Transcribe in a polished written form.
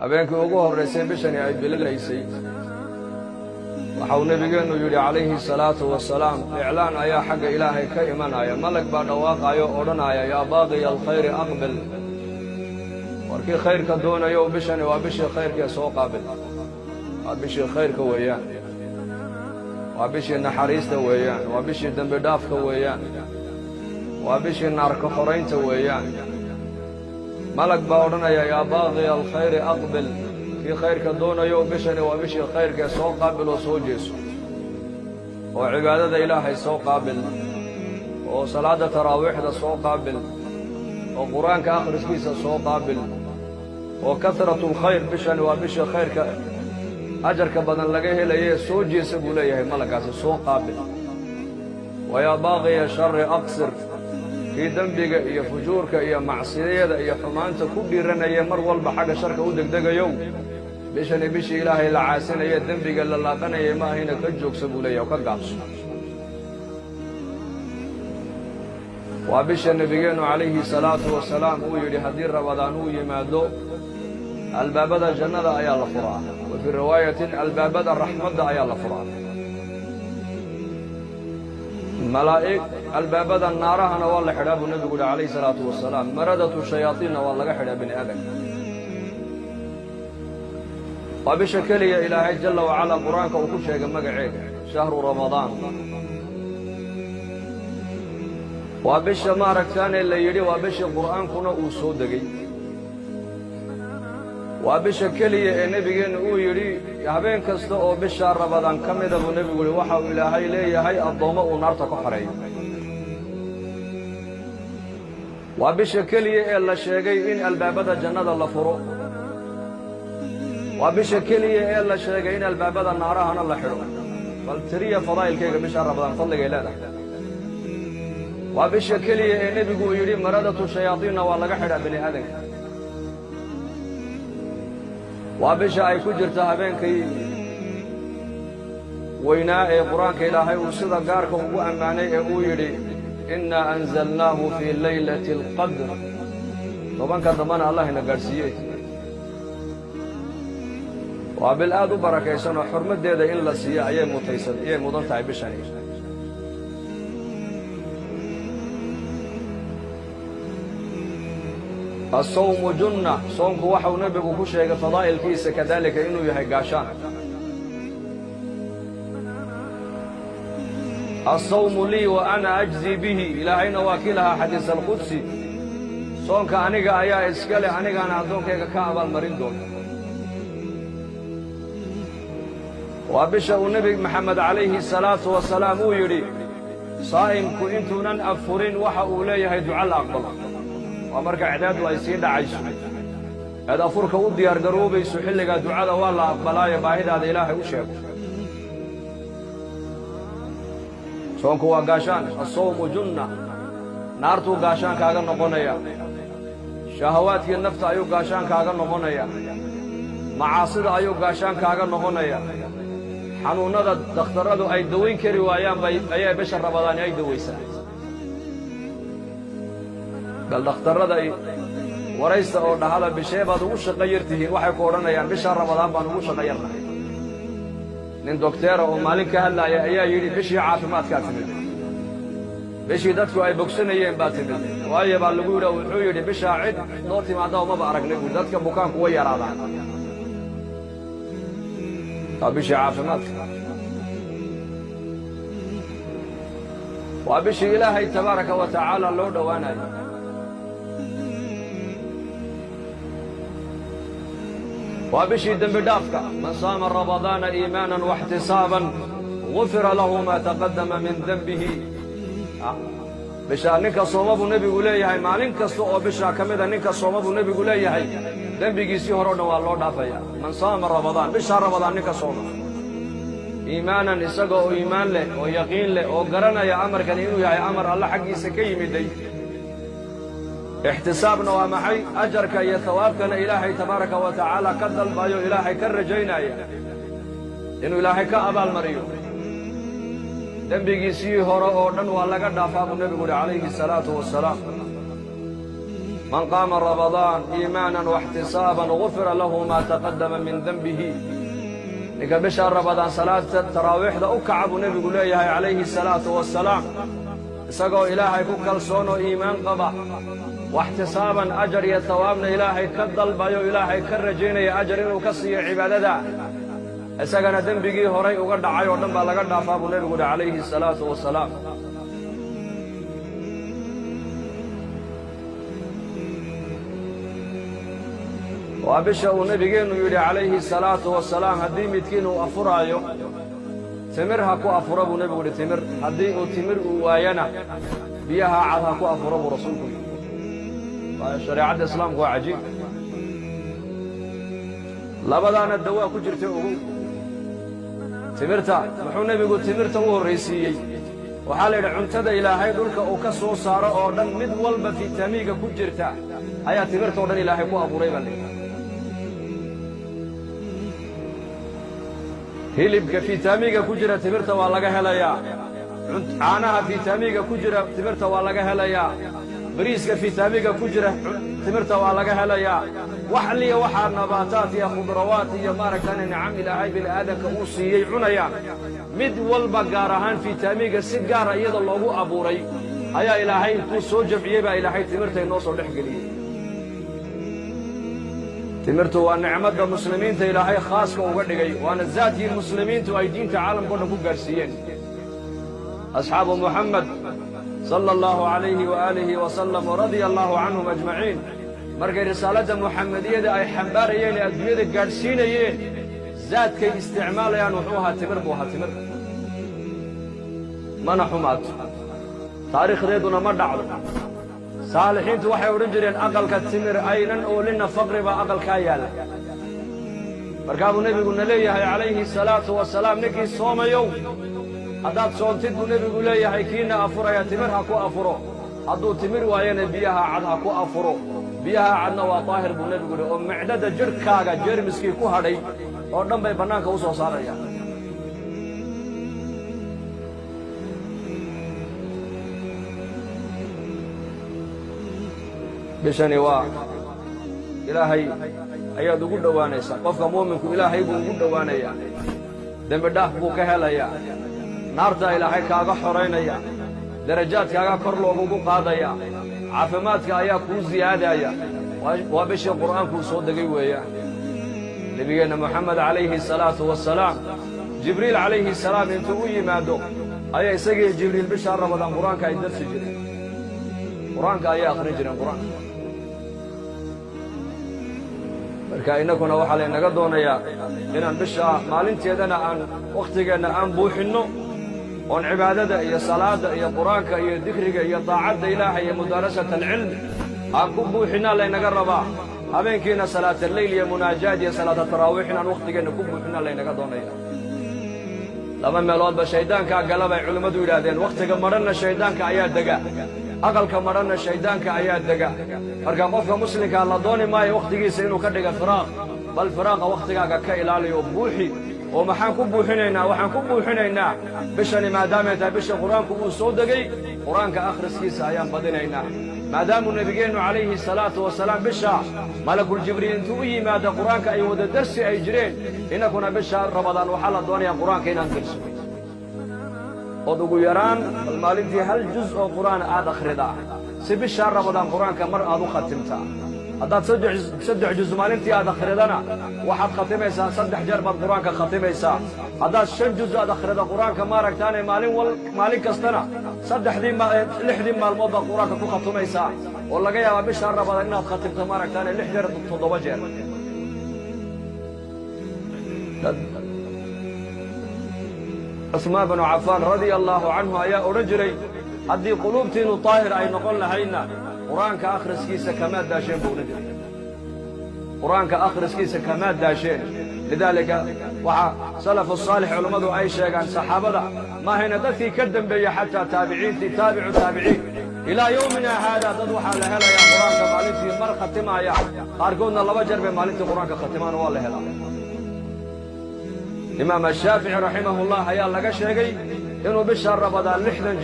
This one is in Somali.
habeenkii ugu horreysay bishani ay bilalaysay waxau nebigeenu yidhi calayhi salaatu wasalaam iclaan ayaa xagga ilaahay ka imanaya malag baa dhawaaqayo odhanaya yaa baaqiya alkhayri aqbil warkii khayrka doonayo bishani waa bishii khayrkee soo qaabil waa bishii khayrka weeyaan waa bishii naxariista weeyaan waa bishii dembi dhaafka weeyaan waa bishii naarka xoraynta weeyaan malag baa odhanaya yaa baaqiya alkhayri aqbil kii khayrka doonayo bishani waa bishii khayrkee soo qaabil oo soo jeeso oo cibaadada ilaahay soo qaabil oo salaadda taraawiixda soo qaabil oo qur-aanka akhriskiisa soo qaabil oo kasratulkhayr bishani waa bishii khayrka ajarka badan laga helaye soo jeesa buu leeyahay malaggaasi soo qaabil wayaa baaqiya shari aqsir kii dembiga iyo fujuurka iyo macsiyada iyo xumaanta ku dhiiranaya mar walba xagga sharka u degdegayow bishani bishii ilaahay la caasinaya dembiga la laaqanayay ma ahayna ka joogsa buu leeyahay oo ka gaabso waa bisha nebigeennu calayhi salaatu wasalaam uu yidhi haddii rabadaan uu yimaado albaabada jannada ayaa la furaa wa fii riwaayatin albaabada raxmadda ayaa la furaa malaa'ig albaabada naarahana waa la xidhaa buu nebigu yidhi calayhi salaatu wasalaam maradatu shayaadiinna waa laga xidhaa bini aadanka waa bisha keliya ilaahay jalla wacalaa qur-aanka uu ku sheegay magaceega shahru ramadaan waa bisha maaragtaane la yidhi waa bishii qur'aankuna uu soo degay waa bisha keliya ee nebigeennu uu yidhi habeen kasta oo bishaa rabadaan ka mida buu nebigu yidhi waxa uu ilaahay leeyahay addoommo uu naarta ka xoreeyo waa bisha keliya ee la sheegay in albaabada jannada la furo waa bisha keliya ee la sheegay in albaabada naarahana la xidho bal tiriya fadaa'ilkayga bishaa rabadaan fadligay leedahay waa bisha keliya ee nebigu uu yidhi maradatu shayaadiinna waa laga xidhaa bini aadanka waa bisha ay ku jirta habeenkii weynaa ee qur-aanka ilaahay uu sida gaarka ugu ammaanay ee uu yidhi innaa anzalnaahu fii laylati alqadr tobanka dambana allahina gaadhsiiye waa bil aad u barakaysan oo xurmaddeeda in la siiyo ayay mudan tahay bishani asawmu junna soomku waxau nebigu ku sheegay fadaa'ilkiisa kadaalika inuu yahay gaashaan asawmu lii wa ana ajzii bihi ilaahayna waa kii lahaa xadiis alqudsi soonka aniga ayaa iska leh anigaana addoonkayga ka abaalmarin doona waa bisha uu nebi maxamed calayhi salaatu wasalaam uu yidhi saa'imku intuunan afurin waxa uu leeyahay duca la aqbalo waa marka icdaadu ay sii dhacayso eed afurka u diyaargaroobayso xilligaa ducada waa la aqbalaayo baahidaada ilaahay u sheego soonku waa gaashaan asawmu junna naartuu gaashaankaaga noqonaya shahawaadkii nafta ayuu gaashaankaaga noqonaya macaasida ayuu gaashaankaaga noqonaya xanuunnada dakhtarradu ay dawayn kari waayaan ayay bisha rabadaani ay dawaysaa bal dhakhtarrada waraysta oo dhahala bishee baad ugu shaqo yar tihiin waxay ku odhanayaan bishaa rabadaan baan ugu shaqo yarnahay nin dokteera oo maalin ka hadlaaya ayaa yidhi bishii caafimaadkaa timid bishii dadku ay bogsanayeen baa timid waayo baa lagu yidhi wuxuu yidhi bishaa cid noo timaadda umaba aragnay buuri dadka bukaanku way yaraadaan waa bishii caafimaadka waa bishii ilaahay tabaaraka wa tacaala loo dhowaanayo waa bishii dembi dhaafka man saama ramadaana iimaanan waxtisaaban gufira lahu maa taqaddama min dembihi bishaa ninka sooma buu nebigu leeyahay maalin kasta oo bishaa ka mida ninka sooma buu nebigu leeyahay dembigiisii hore o dhan waa loo dhaafaya man saama ramadaan bishaa ramadaan ninka sooma iimaanan isaga oo iimaan leh oo yaqiin leh oo garanaya amarkani inuu yahay amar alla xaggiisa ka yimiday ixtisaabna waa maxay ajarka iyo hawaabkana ilaahay tabaaraka wa tacaala ka dalbayo ilaahay ka rajaynaya inuu ilaahay ka abaalmariyo dembigiisii hore oo dhan waa laga dhaafaa buu nebigu yidhi calayhi salaatu wasalaam من قام رمضان إيمانا واحتسابا غفر له ما تقدم من ذنبه لك بشهر رمضان صلاة التراويح دا أكعب نبي قليه عليه الصلاة والسلام سقوا إلهي كالصون إيمان قضى واحتسابا أجر يتوابنا إلهي كالضل بايو إلهي كالرجين أجر وكسي عبادة سقنا دنبقي هوري وقرد عايو دنبا لقرد أفاب نبي قل عليه الصلاة والسلام وابشا ونبينا يقول عليه الصلاة والسلام هدي متكين وأفرايو تمرها كو أفرب ونبي يقول تمر هدي تمر ويانا بيها عادها كو أفرب رسولك شريعة الإسلام هو عجيب لا بدأنا الدواء كجرته تمرتا محو النبي يقول تمرتا هو الرئيسي وحال عنتدى إلى هاي دولك أو كسو صار أردن مد والب في تاميك كجرتا هيا تمرتا أردن إلى هاي كو أفريبا لك hilibka fitamiga ku jira timirta waa laga helayaa caanaha fitamiga ku jira timirta waa laga helayaa bariiska fitamiga ku jira timirta waa laga helayaa wax liya waxa nabaataat iyo khudrawaat iyo maaragtay nicam ilaahay bil aadamka uu siiyay cunayaan mid walba gaar ahaan fitamiga si gaar ah iyada loogu abuuray ayaa ilaahay intuu soo jamciyay baa ilaahay timirta inoo soo dhex geliyay timirtu waa nicmada muslimiinta ilaahay khaaska uga dhigay waana zaadkii muslimiintu ay diinta caalamka oo dhan ku gaarsiiyeen asxaabu muxamed sala allahu calayhi waaalihi wasalam waradia allahu canhum ajmaciin markay risaalada muxamadiyada ay xambaarayeen ee adduunyada gaadhsiinayeen zaadkay isticmaalayaan wuxuu ahaa timir buu ahaa timir mana xumaato taariikhdeeduna ma dhacdo saalixiintu waxay odhan jireen aqalka timir aynan oolina faqri baa aqalkaa yaalla markaa buu nebiguna leeyahay calayhi salaatu wasalaam ninkii soomayow haddaad soontid buu nebigu leeyahay kiina afuraya timir ha ku afuro hadduu timir waayana biyaha cad ha ku afuro biyaha cadna waa daahir buu nebigu yihi oo micdada jidhkaaga jeermiskii ku hadhay oo dhan bay bannaanka u soo saarayaan bishani waa ilaahay ayaad ugu dhowaanaysaa qofka muuminku ilaahay buu ugu dhowaanayaa dembi dhaaf buu ka helayaa naarta ilaahay kaaga xoraynaya darajaadkaaga kor loogugu qaadaya caafimaadka ayaa kuu siyaadaya waa bishii qur'aankuu soo degay weeyaan nebigeenna moxamed calayhi salaatu wasalaam jibriil calayhi salaam intuu u yimaado ayaa isagii jibriil bishaa ramadaan qur'aanka ay darsi jireen qur'aanka ayay akhrin jireen qur'aanka marka innakuna waxaa laynaga doonayaa inaan bisha maalinteedana aan wakhtigeenna aan buuxinno oon cibaadada iyo salaada iyo qur'aanka iyo dikriga iyo daacadda ilaahay iyo mudaarasata alcilmi aan ku buuxinnaa laynaga rabaa habeenkiina salaataleyl iyo munaajaad iyo salaata taraawiix inaan wakhtigeenna ku buuxinnaa laynaga doonaya laba meeloodba shayddaankaa gala bay culimmadu yidhaahdeen wakhtiga madhanna shayddaanka ayaa dega aqalka madhanna shayddaanka ayaa dega marka qofka muslimkaa la dooni maayo wakhtigiisa inuu ka dhiga firaaq bal firaaqa wakhtigaaga ka ilaaliyo buuxi oo maxaan ku buuxinaynaa waxaan ku buuxinaynaa bishani maadaamay tahay bisha qur'aanku uu soo degay qur'aanka akhriskiisa ayaan badinaynaa maadaamuu nebigeennu calayhi salaatu wasalaam bisha malakuljibriil intuu u yimaada qur'aanka ay wada darsi ay jireen innakuna bisha ramadaan waxaa la doonayaa qur'aanka inaan darso ood ugu yaraan bal maalintii hal juz oo qur'aan aad akhridaa si bishaa ramadaan qur'aanka mar aad u khatimtaa haddaad saddex juz maalintii aad akhridana waxaad khatimaysaa 3 jeer baad qur'aanka khatimaysaa haddaad 5 juz aad akhrida qur'aanka maaragtaane maalin kastana 6 maalmood baad qur'aanka ku khatimaysaa oo laga yaabaa bishaa ramadaan inaad khatimto maaragtaane 6 jeer 7 jeer عثمان بن عفان رضي الله عنه ayaa odhan jiray haddii quluubtiinu daahir ay noqon lahayna qur'aanka akhriskiisa kama daasheen buu odhan jiray qur'aanka akhriskiisa kama daasheen lidaalika waxa salafu saalix culimmadu ay sheegaan saxaabada ma hayna dadkii ka dambeeyey xataa taabiciintii taabicu taabiciin ilaa yowmina haada dad waxaa la helayaa qur'aanka maalintii mar khatimaaya qaarkoodna 2 jeer bay maalintii qur'aanka khatimaan waa la helaa إمام الشافعي رحمه الله يا لقى شيء إنه بشهر رمضان 6